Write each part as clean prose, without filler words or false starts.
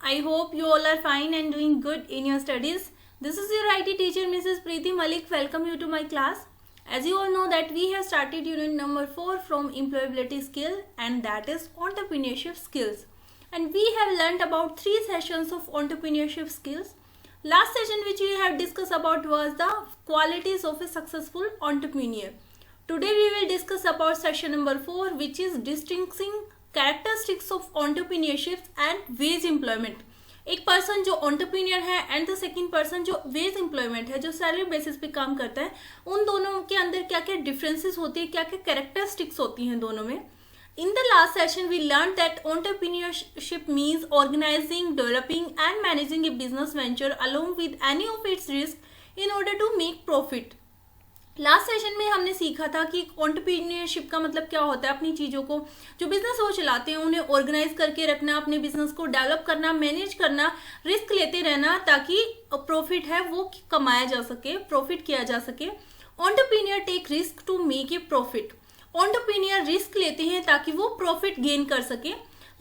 I hope you all are fine and doing good in your studies. This is your IT teacher Mrs. Preeti Malik. Welcome you to my class. As you all know that we have started unit number 4 from employability skill, and that is entrepreneurship skills. And we have learnt about 3 sessions of entrepreneurship skills. Last session which we have discussed about was the qualities of a successful entrepreneur. Today we will discuss about session number 4, which is distinguishing characteristics of entrepreneurship and wage employment. एक person जो entrepreneur है and the second person जो veg employment है, जो salary basis पे काम करता है, उन दोनों के अंदर क्या क्या डिफरेंसेस होती है, क्या क्या कैरेक्टरिस्टिक्स होती हैं दोनों में. In the last session, we learned that entrepreneurship means organizing, developing, and managing a business venture along with any of its risks in order to make profit. Last session में हमने सीखा था कि एंटरप्रेन्योरशिप का मतलब क्या होता है. अपनी चीज़ों को, जो बिजनेस वो चलाते हैं, उन्हें ऑर्गेनाइज करके रखना, अपने बिजनेस को डेवलप करना, मैनेज करना, रिस्क लेते रहना ताकि प्रॉफिट है वो कमाया जा सके, प्रॉफिट किया जा सके. Entrepreneur take risk to make a profit. Entrepreneur risk लेते हैं ताकि वो प्रॉफिट गेन कर सके.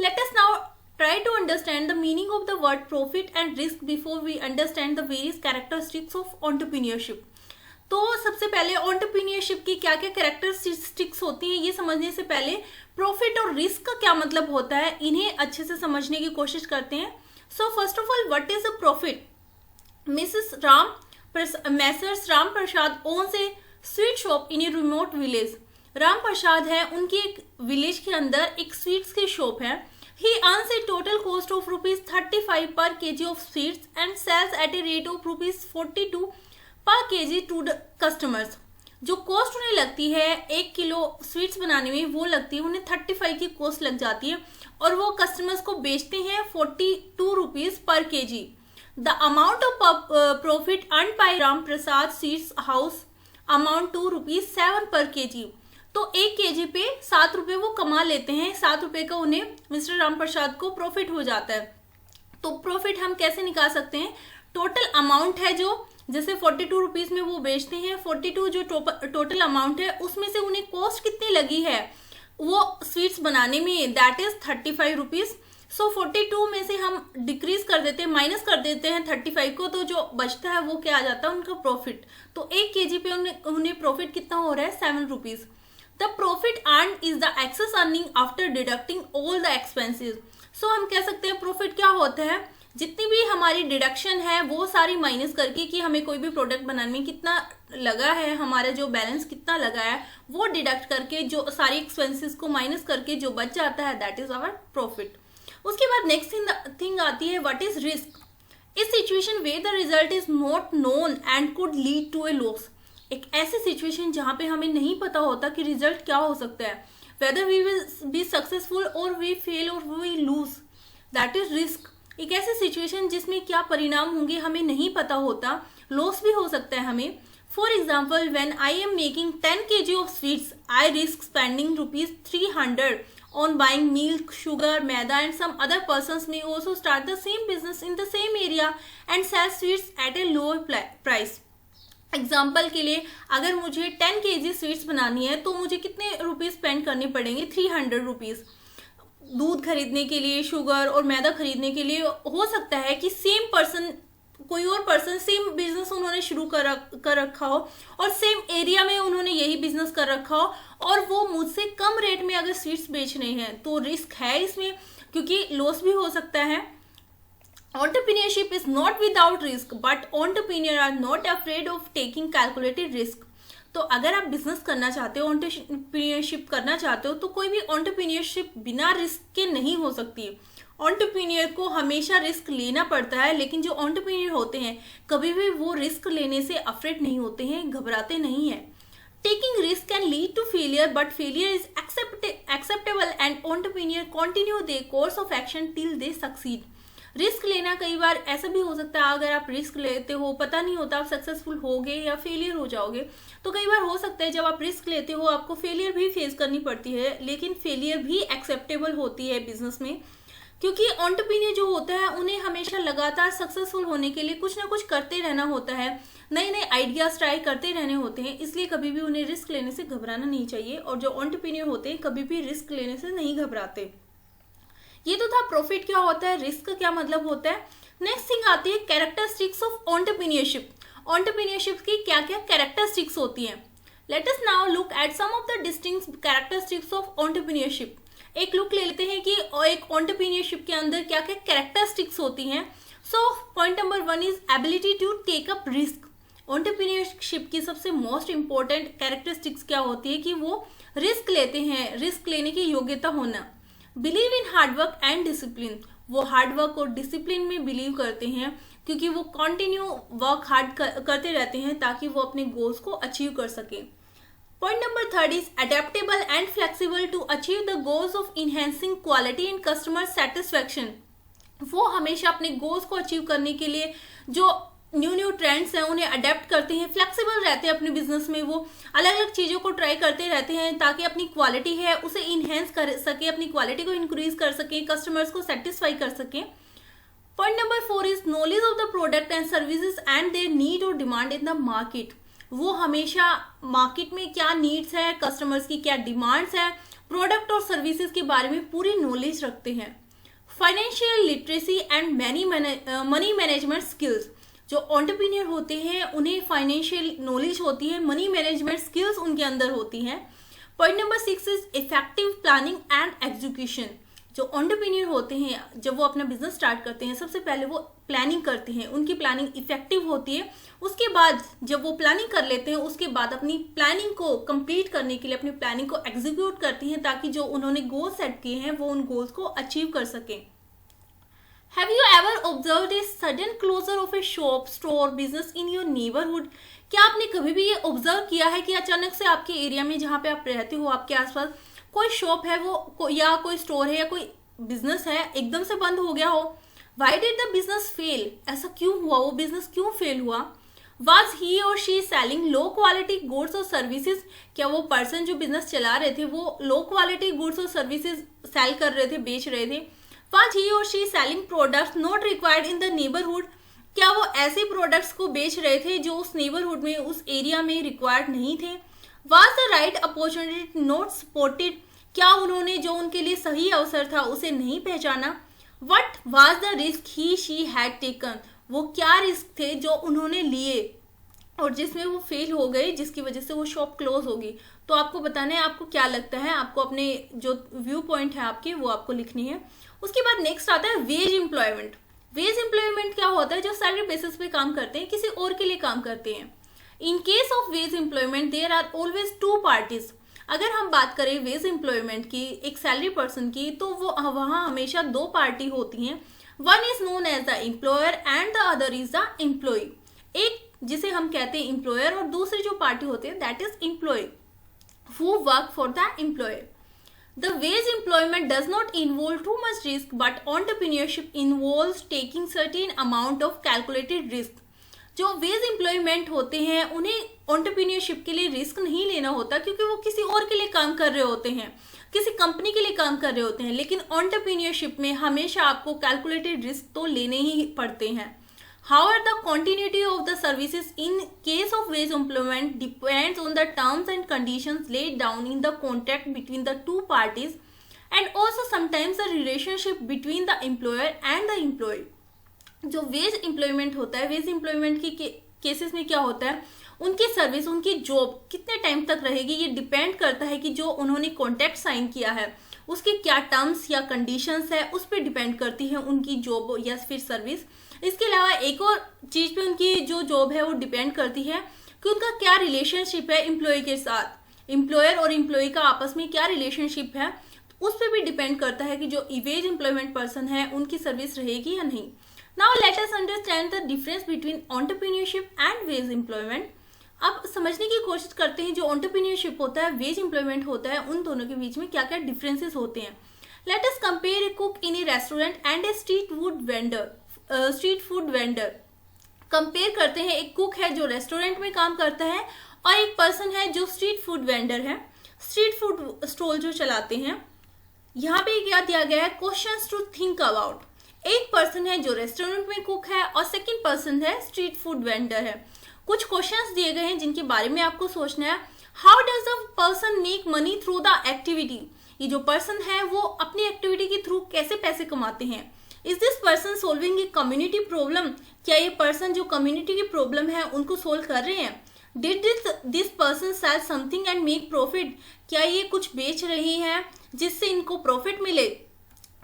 Let us now try to understand the meaning of the word profit and risk before we understand the various characteristics of entrepreneurship. तो सबसे पहले entrepreneurship की क्या क्या कैरेक्टरिस्टिक्स होती हैं ये समझने से पहले प्रॉफिट और रिस्क का क्या मतलब होता है, इन्हें अच्छे से समझने की कोशिश करते हैं. So first of all, what is a profit? Messrs Ram Prasad owns a sweet shop in a remote village. Ram Prasad है, उनकी एक विलेज के अंदर एक स्वीट्स की शॉप है. He earns a total cost of ₹35 per kg of sweets and sells at a rate of ₹42 पर KG two customers. जो कॉस्ट उन्हें लगती है 1 किलो स्वीट्स बनाने में, वो लगती है उन्हें 35 की कॉस्ट लग जाती है और वो कस्टमर्स को बेचते हैं 42 rupees per KG. The amount of profit earn by Ram Prasad sweets house amount to ₹7 per KG. तो 1 केजी पे 7 रुपये वो कमा लेते हैं. 7 रुपये का उन्हें मिस्टर राम प्रसाद को प्रॉफिट हो जाता है. तो प्रॉफिट हम कैसे निकाल सकते हैं? टोटल अमाउंट है जो, जैसे 42 रुपीज में वो बेचते हैं, 42 जो टोटल अमाउंट है उसमें से उन्हें कॉस्ट कितनी लगी है वो स्वीट्स बनाने में, दैट इज 35 रुपीज. सो 42 में से हम डिक्रीज कर देते हैं, माइनस कर देते हैं 35 को, तो जो बचता है वो क्या आ जाता है? उनका प्रॉफिट. तो 1 केजी पे उन्हें प्रॉफिट कितना हो रहा है? 7 rupees. The profit earn is the excess earning after deducting all the expenses. So हम कह सकते हैं प्रॉफिट क्या होता है? जितनी भी हमारी डिडक्शन है वो सारी माइनस करके, कि हमें कोई भी प्रोडक्ट बनाने में कितना लगा है, हमारा जो बैलेंस कितना लगा है वो डिडक्ट करके, जो सारी एक्सपेंसेस को माइनस करके जो बच जाता है, दैट इज आवर प्रॉफिट. उसके बाद नेक्स्ट थिंग आती है, व्हाट इज रिस्क? इस situation where the result is not known and could lead to a loss. एक ऐसी सिचुएशन जहाँ पे हमें नहीं पता होता कि रिजल्ट क्या हो सकता है, whether we will be successful और वी फेल और we lose, that is risk. एक ऐसी सिचुएशन जिसमें क्या परिणाम होंगे हमें नहीं पता होता, लॉस भी हो सकता है हमें. For example, when I am making 10 kg of sweets, I risk spending ₹300 on buying milk, sugar, maida and some other persons may also start the same business in the same area and sell sweets at a lower price. Example के लिए, अगर मुझे 10 kg sweets बनानी है तो मुझे कितने rupees spend करने पड़ेंगे? 300 रुपीज. दूध खरीदने के लिए, शुगर और मैदा खरीदने के लिए हो सकता है कि सेम पर्सन, कोई और पर्सन, सेम बिजनेस उन्होंने शुरू कर रखा हो और सेम एरिया में उन्होंने यही बिजनेस कर रखा हो और वो मुझसे कम रेट में अगर स्वीट्स बेच रहे हैं, तो रिस्क है इसमें, क्योंकि लॉस भी हो सकता है. Entrepreneurship is not without risk, but entrepreneurs are not afraid of taking calculated risk. तो अगर आप बिजनेस करना चाहते हो, एंटरप्रेन्योरशिप करना चाहते हो, तो कोई भी एंटरप्रेन्योरशिप बिना रिस्क के नहीं हो सकती है. एंटरप्रेन्योर को हमेशा रिस्क लेना पड़ता है, लेकिन जो एंटरप्रेन्योर होते हैं कभी भी वो रिस्क लेने से अफ्रेड नहीं होते हैं, घबराते नहीं हैं. Taking risk can lead to failure, but failure is acceptable and entrepreneurs continue their course of action till they succeed. Risk लेना कई बार ऐसा भी हो सकता है, अगर आप रिस्क लेते हो, पता नहीं होता आप सक्सेसफुल होगे या फेलियर हो जाओगे, तो कई बार हो सकता है जब आप रिस्क लेते हो आपको फेलियर भी फेस करनी पड़ती है, लेकिन फेलियर भी एक्सेप्टेबल होती है बिजनेस में, क्योंकि एंटरप्रेन्योर जो होता है उन्हें हमेशा लगातार सक्सेसफुल होने के लिए कुछ ना कुछ करते रहना होता है, नए नए आइडियाज ट्राई करते रहने होते हैं, इसलिए कभी भी उन्हें रिस्क लेने से घबराना नहीं चाहिए. और जो एंटरप्रेन्योर होते हैं कभी भी रिस्क लेने से नहीं घबराते. ये तो था प्रॉफिट क्या होता है, रिस्क का क्या मतलब होता है। नेक्स्ट थिंग आती है कैरेक्टरिस्टिक्स ऑफ एंटरप्रेन्योरशिप। एंटरप्रेन्योरशिप की क्या क्या कैरेक्टरिस्टिक्स होती हैं। Let us now look at some of the distinctive characteristics of entrepreneurship. एक लुक ले लेते हैं कि एक एंटरप्रेन्योरशिप के अंदर क्या क्या कैरेक्टरिस्टिक्स होती हैं। So point number 1 is ability to take up risk. Entrepreneurship की सबसे मोस्ट इंपॉर्टेंट कैरेक्टरिस्टिक्स क्या होती है कि वो रिस्क लेते हैं, रिस्क लेने की योग्यता होना। Believe in hard work and discipline. वो हार्डवर्क और डिसिप्लिन में बिलीव करते हैं क्योंकि वो कंटिन्यू वर्क हार्ड करते रहते हैं ताकि वो अपने गोल्स को अचीव कर सकें। Point number 3 is adaptable and flexible to achieve the goals of enhancing quality and customer satisfaction. वो हमेशा अपने गोल्स को अचीव करने के लिए जो न्यू ट्रेंड्स हैं उन्हें अडेप्ट करते हैं, फ्लेक्सिबल रहते हैं अपने बिजनेस में। वो अलग अलग चीज़ों को ट्राई करते रहते हैं ताकि अपनी क्वालिटी है उसे इनहेंस कर सके, अपनी क्वालिटी को इंक्रीज कर सकें, कस्टमर्स को सेटिस्फाई कर सकें। Point number 4 is knowledge of the product and services and their need और डिमांड इन द मार्केट। वो हमेशा मार्केट में क्या नीड्स है, कस्टमर्स की क्या डिमांड्स है, प्रोडक्ट और सर्विसेज के बारे में पूरी नॉलेज रखते हैं। Financial literacy and money management skills. जो एंटरप्रेन्योर होते हैं उन्हें फाइनेंशियल नॉलेज होती है, मनी मैनेजमेंट स्किल्स उनके अंदर होती हैं। Point number 6 is effective planning and execution. जो एंटरप्रेन्योर होते हैं जब वो अपना बिजनेस स्टार्ट करते हैं सबसे पहले वो प्लानिंग करते हैं, उनकी प्लानिंग इफेक्टिव होती है। उसके बाद जब वो प्लानिंग कर लेते हैं उसके बाद अपनी प्लानिंग को कंप्लीट करने के लिए अपनी प्लानिंग को एग्जीक्यूट करते हैं ताकि जो उन्होंने गोल सेट किए हैं वो उन गोल्स को अचीव कर सकें। Have you ever observed a sudden closure of a shop, store, business in your neighborhood? क्या आपने कभी भी ये ऑब्जर्व किया है कि अचानक से आपके एरिया में जहाँ पे आप रहते हो आपके आसपास कोई शॉप है या कोई स्टोर है या कोई बिजनेस है एकदम से बंद हो गया हो। Why did the business fail? ऐसा क्यों हुआ, वो बिजनेस क्यों फेल हुआ। Was he or she selling low quality goods और सर्विसेज। क्या वो पर्सन जो बिजनेस चला रहे थे वो लो क्वालिटी गुड्स और सर्विसेज सेल कर रहे थे, बेच रहे थे। Was he or she selling products not required in the neighborhood? क्या वो ऐसे प्रोडक्ट्स को बेच रहे थे जो उस नेबरहुड में, उस एरिया में रिक्वायर्ड नहीं थे। Was the right opportunity not spotted? क्या उन्होंने जो उनके लिए सही अवसर था उसे नहीं पहचाना। What was the risk he she had taken? वो क्या रिस्क थे जो उन्होंने लिए और जिसमें वो फेल हो गए, जिसकी वजह से वो शॉप क्लोज होगी। तो आपको बताना है आपको क्या लगता है, आपको अपने जो व्यू पॉइंट है आपके वो आपको लिखनी है। उसके बाद नेक्स्ट आता है वेज एम्प्लॉयमेंट। वेज एम्प्लॉयमेंट क्या होता है, जो सैलरी बेसिस पे काम करते हैं, किसी और के लिए काम करते हैं। In case of wage employment there are always two parties. अगर हम बात करें वेज एम्प्लॉयमेंट की, एक सैलरी पर्सन की, तो वो वहाँ हमेशा दो पार्टी होती हैं। One is known as the employer and the other is the employee. एक जिसे हम कहते हैं एम्प्लॉयर और दूसरी जो पार्टी होती है that is employee who work for the employer. The wage employment does not involve too much risk, but entrepreneurship involves taking certain amount of calculated risk. जो वेज एम्प्लॉयमेंट होते हैं उन्हें एंटरप्रेन्योरशिप के लिए रिस्क नहीं लेना होता क्योंकि वो किसी और के लिए काम कर रहे होते हैं, किसी कंपनी के लिए काम कर रहे होते हैं। लेकिन एंटरप्रेन्योरशिप में हमेशा आपको कैलकुलेटेड रिस्क तो लेने ही पड़ते हैं। However, the continuity of the services in case of wage employment depends on the terms and conditions laid down in the contract between the two parties and also sometimes the relationship between the employer and the employee. जो veg employment होता है, veg employment की cases में क्या होता है, उनकी service, उनकी जॉब कितने टाइम तक रहेगी ये डिपेंड करता है कि जो उन्होंने कॉन्ट्रैक्ट साइन किया है उसके क्या टर्म्स या कंडीशंस है, उस पर डिपेंड करती है उनकी जॉब या फिर सर्विस। इसके अलावा एक और चीज पे उनकी जो जॉब है वो डिपेंड करती है कि उनका क्या रिलेशनशिप है एम्प्लॉय के साथ, एम्प्लॉयर और एम्प्लॉय का आपस में क्या रिलेशनशिप है, उस पर भी डिपेंड करता है कि जो वेज एम्प्लॉयमेंट पर्सन है उनकी सर्विस रहेगी या नहीं। Now let us understand the difference between entrepreneurship and wage employment. अब समझने की कोशिश करते हैं जो एंटरप्रेन्योरशिप होता है, वेज एम्प्लॉयमेंट होता है, उन दोनों के बीच में क्या क्या डिफरेंसेस होते हैं। Let us compare A cook in A restaurant and A street food vendor. Compare करते हैं एक कुक है जो रेस्टोरेंट में काम करता है और एक पर्सन है जो स्ट्रीट फूड वेंडर है, स्ट्रीट फूड स्टॉल जो चलाते हैं। यहाँ पे क्या दिया गया है, क्वेश्चंस टू थिंक अबाउट। एक पर्सन है जो रेस्टोरेंट में कुक है और सेकंड पर्सन है स्ट्रीट फूड वेंडर है। कुछ क्वेश्चंस दिए गए हैं जिनके बारे में आपको सोचना है। How does the person make money through the activity. ये जो पर्सन है वो अपनी एक्टिविटी के थ्रू कैसे पैसे कमाते हैं। Is this person solving a community problem, क्या ये पर्सन जो कम्युनिटी की प्रॉब्लम है उनको सोल्व कर रहे हैं। Did this person sell something and make profit, क्या ये कुछ बेच रहे हैं जिससे इनको प्रॉफिट मिले।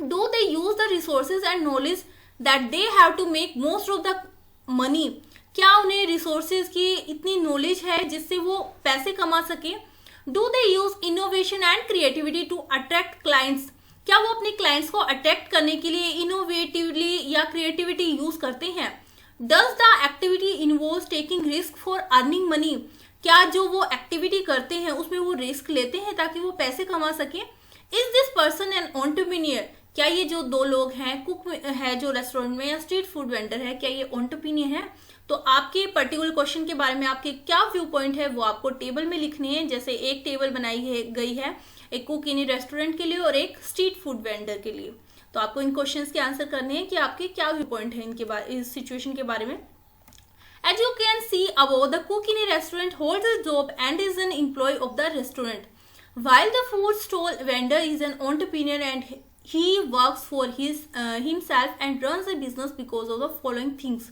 Do they use the resources and knowledge that they have to make most of the money, क्या उन्हें रिसोर्सेज की इतनी नॉलेज है जिससे वो पैसे कमा सके। Do they use innovation and creativity to attract clients, क्या वो अपने क्लाइंट्स को अट्रैक्ट करने के लिए इनोवेटिवली या क्रिएटिविटी यूज करते हैं। Does the activity involve taking risk for earning money, क्या जो वो एक्टिविटी करते हैं उसमें वो रिस्क लेते हैं ताकि वो पैसे कमा सके। Is this person an entrepreneur, क्या ये जो दो लोग हैं, कुक है जो रेस्टोरेंट में या स्ट्रीट फूड वेंडर है, क्या ये एंटरप्रेन्योर है। तो आपके पर्टिकुलर क्वेश्चन के बारे में आपके क्या व्यू पॉइंट है वो आपको टेबल में लिखने हैं। जैसे एक टेबल बनाई गई है एक कुक इन रेस्टोरेंट के लिए और एक स्ट्रीट फूड वेंडर के लिए। तो आपको इन क्वेश्चंस के आंसर करने हैं कि आपके क्या व्यू पॉइंट है इनके बारे, इस सिचुएशन के बारे में। As you can see above, the cook in a restaurant holds a job and is an employee of the restaurant, while the food stall vendor is an entrepreneur and he works for himself and runs a business because of the following things.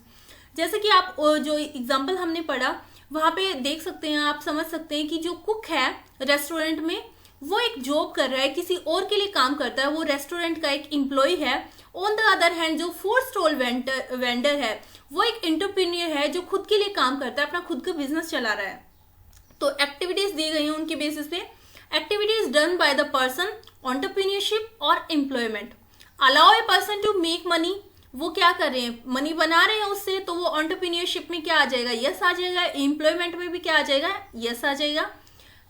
जैसे कि आप जो example हमने पढ़ा वहाँ पे देख सकते हैं, आप समझ सकते हैं कि जो कुक है रेस्टोरेंट में वो एक जॉब कर रहा है, किसी और के लिए काम करता है, वो रेस्टोरेंट का एक एम्प्लॉय है। ऑन द अदर हैंड जो फूड स्टॉल वेंडर है वो एक एंटरप्रेन्योर है जो खुद के लिए काम करता है, अपना खुद का बिजनेस चला रहा है। तो एक्टिविटीज दी गई हैं उनके बेसिस पे। Activities done by the person, entrepreneurship और employment. Allow a person to make money, वो क्या कर रहे हैं, मनी बना रहे हैं उससे, तो वो एंटरप्रेन्योरशिप में क्या आ जाएगा, यस आ जाएगा। एम्प्लॉयमेंट में भी क्या आ जाएगा, यस आ जाएगा।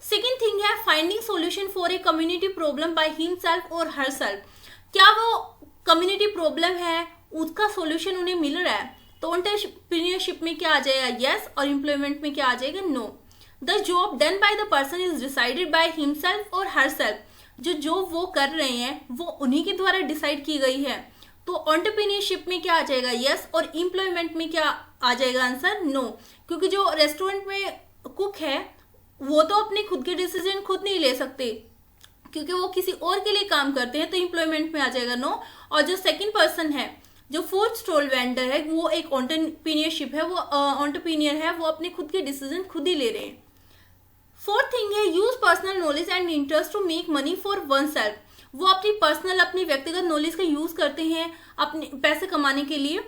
सेकेंड थिंग है finding solution for a community problem bye himself और हरसेल्फ, क्या वो कम्युनिटी प्रॉब्लम है उसका सोल्यूशन उन्हें मिल रहा है। तो एंटरप्रेन्योरशिप में क्या आ जाएगा, यस, और एम्प्लॉयमेंट में क्या आ जाएगा, no. The job done by the person is decided by himself और हरसेल्फ, जो जॉब वो कर रहे हैं वो उन्हीं के द्वारा डिसाइड की गई है। तो एंटरप्रेन्योरशिप में क्या आ जाएगा, यस, और एम्प्लॉयमेंट में क्या आ जाएगा आंसर, नो। क्योंकि जो रेस्टोरेंट में कुक है वो तो अपने खुद के डिसीजन खुद नहीं ले सकते क्योंकि वो किसी और के लिए काम करते हैं, तो एम्प्लॉयमेंट में आ जाएगा नो। और जो सेकंड पर्सन है जो फूड स्टॉल वेंडर है वो एक एंटरप्रेन्योरशिप है, वो एंटरप्रेन्योर है, वो अपने खुद के डिसीजन खुद ही ले रहे हैं। फोर्थ थिंग है use personal knowledge and interest to make money for oneself, वो अपनी पर्सनल अपनी व्यक्तिगत नॉलेज का यूज करते हैं अपने पैसे कमाने के लिए।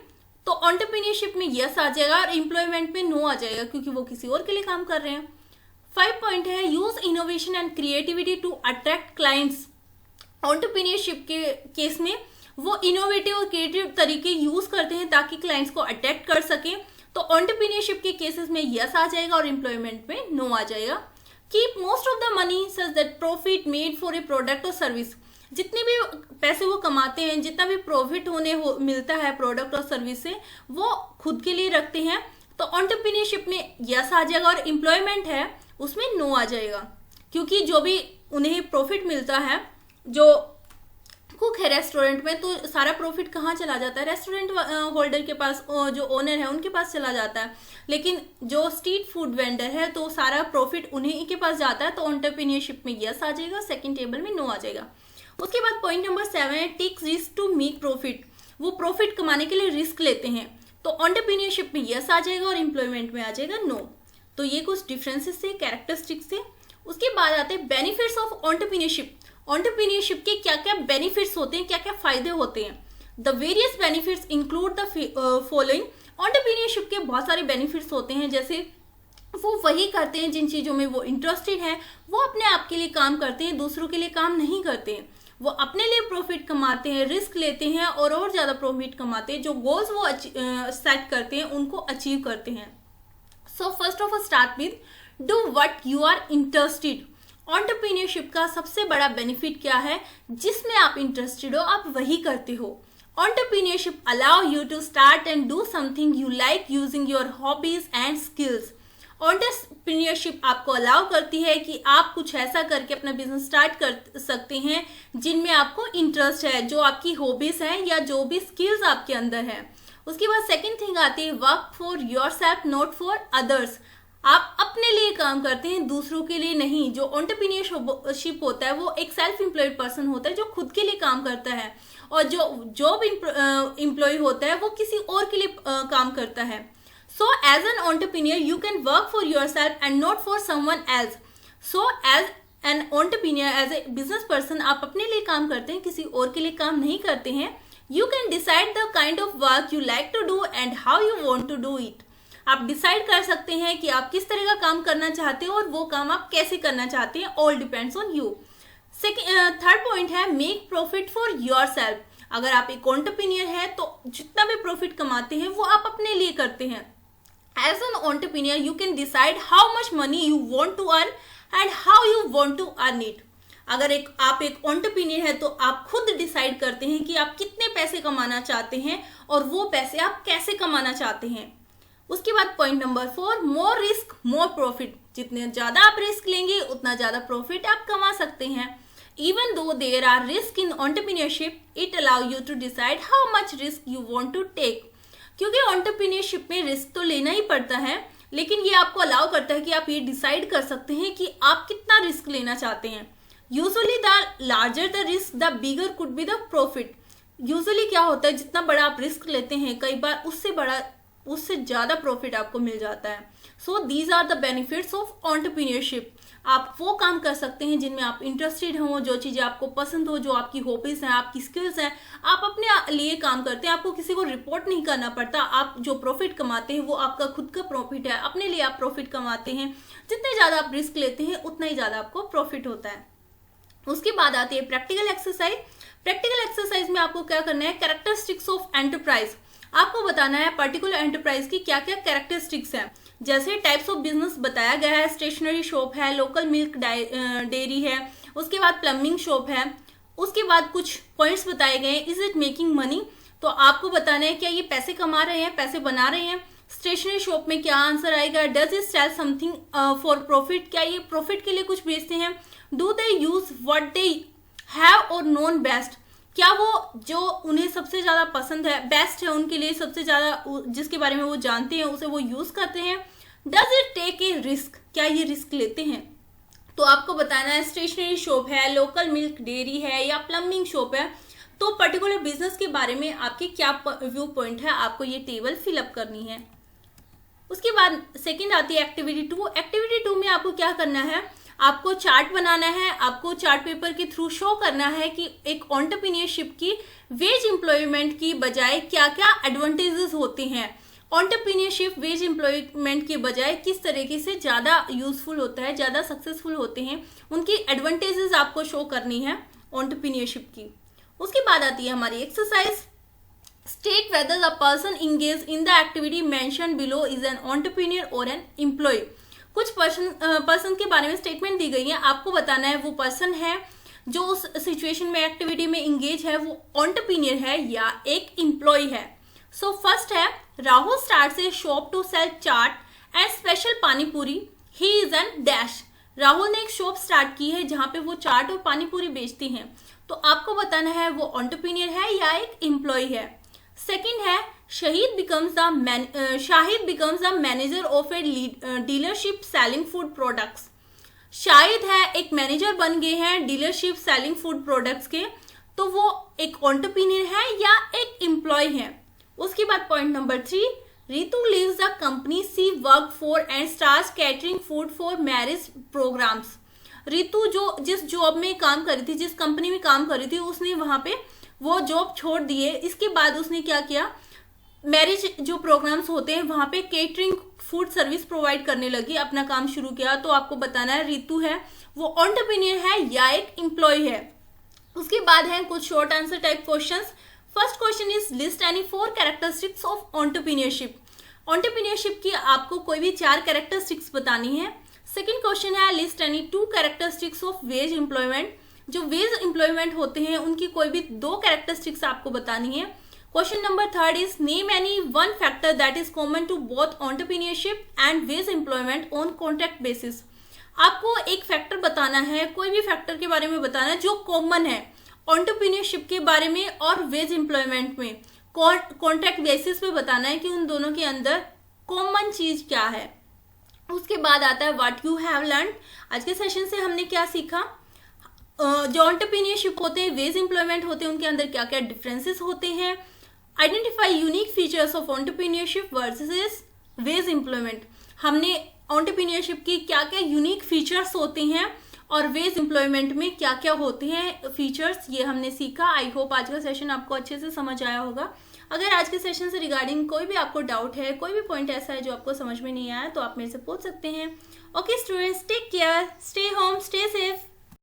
तो एंटरप्रेन्योरशिप में यस आ जाएगा और एम्प्लॉयमेंट में नो आ जाएगा क्योंकि वो किसी और के लिए काम कर रहे हैं। 5 पॉइंट है use innovation and creativity to attract clients. Entrepreneurship के केस में वो इनोवेटिव और क्रिएटिव तरीके यूज करते हैं ताकि क्लाइंट्स को अट्रैक्ट कर सके। तो एंटरप्रेन्योरशिप के केसेस में यस आ जाएगा और एम्प्लॉयमेंट में नो आ जाएगा। Keep most of the money such that profit made for a product और सर्विस, जितने भी पैसे वो कमाते हैं, जितना भी प्रॉफिट मिलता है प्रोडक्ट और सर्विस से, वो खुद के लिए रखते हैं। तो एंटरप्रेन्योरशिप में यस आ जाएगा और एम्प्लॉयमेंट है उसमें नो आ जाएगा क्योंकि जो भी उन्हें प्रॉफिट मिलता है, जो कुक है रेस्टोरेंट में, तो सारा प्रॉफिट कहाँ चला जाता है, रेस्टोरेंट होल्डर के पास, जो ओनर है उनके पास चला जाता है। लेकिन जो स्ट्रीट फूड वेंडर है तो सारा प्रॉफिट उन्हीं के पास जाता है। तो एंटरप्रेन्योरशिप में यस आ जाएगा, सेकंड टेबल में नो आ जाएगा। उसके बाद पॉइंट नंबर 7 है take risk to make profit, वो प्रॉफिट कमाने के लिए रिस्क लेते हैं। तो एंटरप्रेन्योरशिप में यस आ जाएगा और एम्प्लॉयमेंट में आ जाएगा नो। तो ये कुछ डिफरेंसेस थे, कैरेक्टरिस्टिक्स थे। उसके बाद आते हैं बेनिफिट्स ऑफ एंटरप्रेन्योरशिप। एंटरप्रेन्योरशिप के क्या क्या बेनिफिट्स होते हैं, क्या क्या फायदे होते हैं। The various benefits include the following. Entrepreneurship के बहुत सारे बेनिफिट्स होते हैं, जैसे वो वही करते हैं जिन चीज़ों में वो इंटरेस्टेड हैं, वो अपने आप के लिए काम करते हैं, दूसरों के लिए काम नहीं करते हैं। वो अपने लिए प्रॉफिट कमाते हैं, रिस्क लेते हैं और ज़्यादा प्रॉफिट कमाते हैं। जो गोल्स वो सेट करते हैं उनको अचीव करते हैं। So first of all start with do what you are interested. Entrepreneurship का सबसे बड़ा बेनिफिट क्या है, जिसमें आप इंटरेस्टेड हो आप वही करते हो। Entrepreneurship allow you to start and do something you like using your hobbies and skills. Entrepreneurship आपको अलाउ करती है कि आप कुछ ऐसा करके अपना बिजनेस स्टार्ट कर सकते हैं जिनमें आपको इंटरेस्ट है, जो आपकी हॉबीज हैं या जो भी स्किल्स आपके अंदर है। उसके बाद सेकंड थिंग आती है work for yourself not for others. आप अपने लिए काम करते हैं, दूसरों के लिए नहीं। जो एंटरप्रेन्योरशिप होता है वो एक सेल्फ एम्प्लॉयड पर्सन होता है जो खुद के लिए काम करता है, और जो जॉब एम्प्लॉय होता है वो किसी और के लिए काम करता है। So as an entrepreneur you can work for yourself and not for someone else. So as an entrepreneur, as a business person, आप अपने लिए काम करते हैं, किसी और के लिए काम नहीं करते हैं। You can decide the kind of work you like to do and how you want to do it. आप डिसाइड कर सकते हैं कि आप किस तरह का काम करना चाहते हो और वो काम आप कैसे करना चाहते हैं। All depends on you. Third point है मेक प्रॉफिट फॉर योरसेल्फ। अगर आप एक एंटरप्रेन्योर है तो जितना भी प्रॉफिट कमाते हैं वो आप अपने लिए करते हैं। As an entrepreneur you can decide how much money you want to earn and how you want to earn it. अगर आप एक एंटरप्रेन्योर है तो आप खुद डिसाइड करते हैं कि आप कितने पैसे कमाना चाहते हैं और वो पैसे आप कैसे कमाना चाहते हैं। उसके बाद point number 4, more risk more profit. जितने ज्यादा आप रिस्क लेंगे उतना ज्यादा प्रॉफिट आप कमा सकते हैं। Even though there are risk in entrepreneurship, it allow you to decide how much risk you want to take. क्योंकि एंटरप्रेन्योरशिप में रिस्क तो लेना ही पड़ता है, लेकिन ये आपको अलाउ करता है कि आप ये डिसाइड कर सकते हैं कि आप कितना रिस्क लेना चाहते हैं। Usually the larger the risk the bigger could be the profit. Usually क्या होता है, जितना बड़ा आप रिस्क लेते हैं कई बार उससे ज्यादा प्रॉफिट आपको मिल जाता है। So these are the benefits of entrepreneurship. आप वो काम कर सकते हैं जिनमें आप इंटरेस्टेड हो, जो चीजें आपको पसंद हो, जो आपकी हॉबीज हैं, आपकी स्किल्स हैं, आप अपने लिए काम करते हैं। आपको किसी को रिपोर्ट नहीं करना पड़ता। आप जो प्रॉफिट कमाते हैं वो आपका खुद का प्रॉफिट है, अपने लिए आप प्रॉफिट कमाते हैं। जितने ज्यादा आप रिस्क लेते हैं उतना ही ज्यादा आपको प्रॉफिट होता है। उसके बाद आती है प्रैक्टिकल एक्सरसाइज। प्रैक्टिकल एक्सरसाइज में आपको क्या करना है, कैरेक्टरिस्टिक्स ऑफ एंटरप्राइज। आपको बताना है पर्टिकुलर एंटरप्राइज की क्या क्या कैरेक्टरिस्टिक्स हैं। जैसे टाइप्स ऑफ बिजनेस बताया गया है, स्टेशनरी शॉप है, लोकल मिल्क डेयरी है, उसके बाद प्लम्बिंग शॉप है। उसके बाद कुछ पॉइंट्स बताए गए हैं, इज इट मेकिंग मनी। तो आपको बताना है क्या ये पैसे कमा रहे हैं, पैसे बना रहे हैं। स्टेशनरी शॉप में क्या आंसर आएगा, does it sell something for profit, क्या ये प्रॉफिट के लिए कुछ बेचते हैं। Do they use what they have और नोन बेस्ट, क्या वो जो उन्हें सबसे ज्यादा पसंद है, बेस्ट है उनके लिए, सबसे ज्यादा जिसके बारे में वो जानते हैं उसे वो यूज करते हैं। Does it take a risk, क्या ये रिस्क लेते हैं। तो आपको बताना है स्टेशनरी शॉप है, लोकल मिल्क डेयरी है या प्लम्बिंग शॉप है, तो पर्टिकुलर बिजनेस के बारे में आपके क्या व्यू पॉइंट है, आपको ये टेबल फिलअप करनी है। उसके बाद सेकेंड आती है एक्टिविटी 2। एक्टिविटी 2 में आपको क्या करना है, आपको चार्ट बनाना है। आपको चार्ट पेपर के थ्रू शो करना है कि एक एंटरप्रेन्योरशिप की वेज एम्प्लॉयमेंट की बजाय क्या क्या एडवांटेजेस होते हैं। एंटरप्रेन्योरशिप वेज एम्प्लॉयमेंट के बजाय किस तरीके से ज्यादा यूजफुल होता है, ज्यादा सक्सेसफुल होते हैं, उनकी एडवांटेजेस आपको शो करनी है एंटरप्रेन्योरशिप की। उसके बाद आती है हमारी exercise, state whether the person engage in the activity mention below is an entrepreneur और एन एम्प्लॉय। कुछ पर्सन के बारे में स्टेटमेंट दी गई है, आपको बताना है वो पर्सन है जो उस सिचुएशन में एक्टिविटी में इंगेज है, वो एंटरप्रेन्योर है या एक एम्प्लॉय है। सो फर्स्ट है, Rahul starts a shop to sell chaat and special pani puri, he is an dash. Rahul ने एक शॉप स्टार्ट की है जहां पे वो चाट और पानी पूरी बेचती हैं। तो आपको बताना है वो एंटरप्रेन्योर है या एक एम्प्लॉय है। सेकंड है, Shahid becomes the manager of A dealership selling food products. Shahid है एक मैनेजर बन गए हैं डीलरशिप सेलिंग फूड प्रोडक्ट्स के, तो वो एक एंटरप्रेन्योर है या एक एम्प्लॉय है। उसके बाद point number 3, Ritu leaves the company she work for and starts catering food for marriage programs. Ritu जो जिस जॉब में काम कर रही थी, जिस कंपनी में काम कर रही थी, उसने वहां पे वो जॉब छोड़ दी है। इसके बाद उसने क्या किया, मैरिज जो प्रोग्राम्स होते हैं वहां पे केटरिंग फूड सर्विस प्रोवाइड करने लगी, अपना काम शुरू किया। तो आपको बताना है रितु है वो एंटरप्रेन्योर है या एक एम्प्लॉय है। उसके बाद है कुछ short answer type questions. First question is list any 4 characteristics of entrepreneurship. Entrepreneurship की आपको कोई भी 4 कैरेक्टरिस्टिक्स बतानी है। सेकंड क्वेश्चन है list any 2 characteristics of wage employment. जो वेज एम्प्लॉयमेंट होते हैं उनकी कोई भी 2 कैरेक्टरिस्टिक्स आपको बतानी है। Question number 3 is name any 1 factor that is common to both entrepreneurship and wage employment on contract basis. आपको एक फैक्टर बताना है, कोई भी फैक्टर के बारे में बताना है जो कॉमन है एंटरप्रेन्योरशिप के बारे में और वेज एम्प्लॉयमेंट में। कॉन्ट्रैक्ट बेसिस पे बताना है कि उन दोनों के अंदर कॉमन चीज क्या है। उसके बाद आता है व्हाट यू हैव लर्न। आज के सेशन से हमने क्या सीखा, जो एंटरप्रेन्योरशिप होते हैं, वेज एम्प्लॉयमेंट होते हैं, उनके अंदर क्या क्या डिफरेंसेस होते हैं। Identify unique features of entrepreneurship versus veg employment. हमने एंटरप्रेन्योरशिप की क्या क्या यूनिक फीचर्स होते हैं और वेज एम्प्लॉयमेंट में क्या क्या होते हैं फीचर्स, ये हमने सीखा। आई होप आज का सेशन आपको अच्छे से समझ आया होगा। अगर आज के सेशन से रिगार्डिंग कोई भी आपको डाउट है, कोई भी पॉइंट ऐसा है जो आपको समझ में नहीं आया, तो आप मेरे से पूछ सकते हैं। Okay students, take care, stay home, stay safe.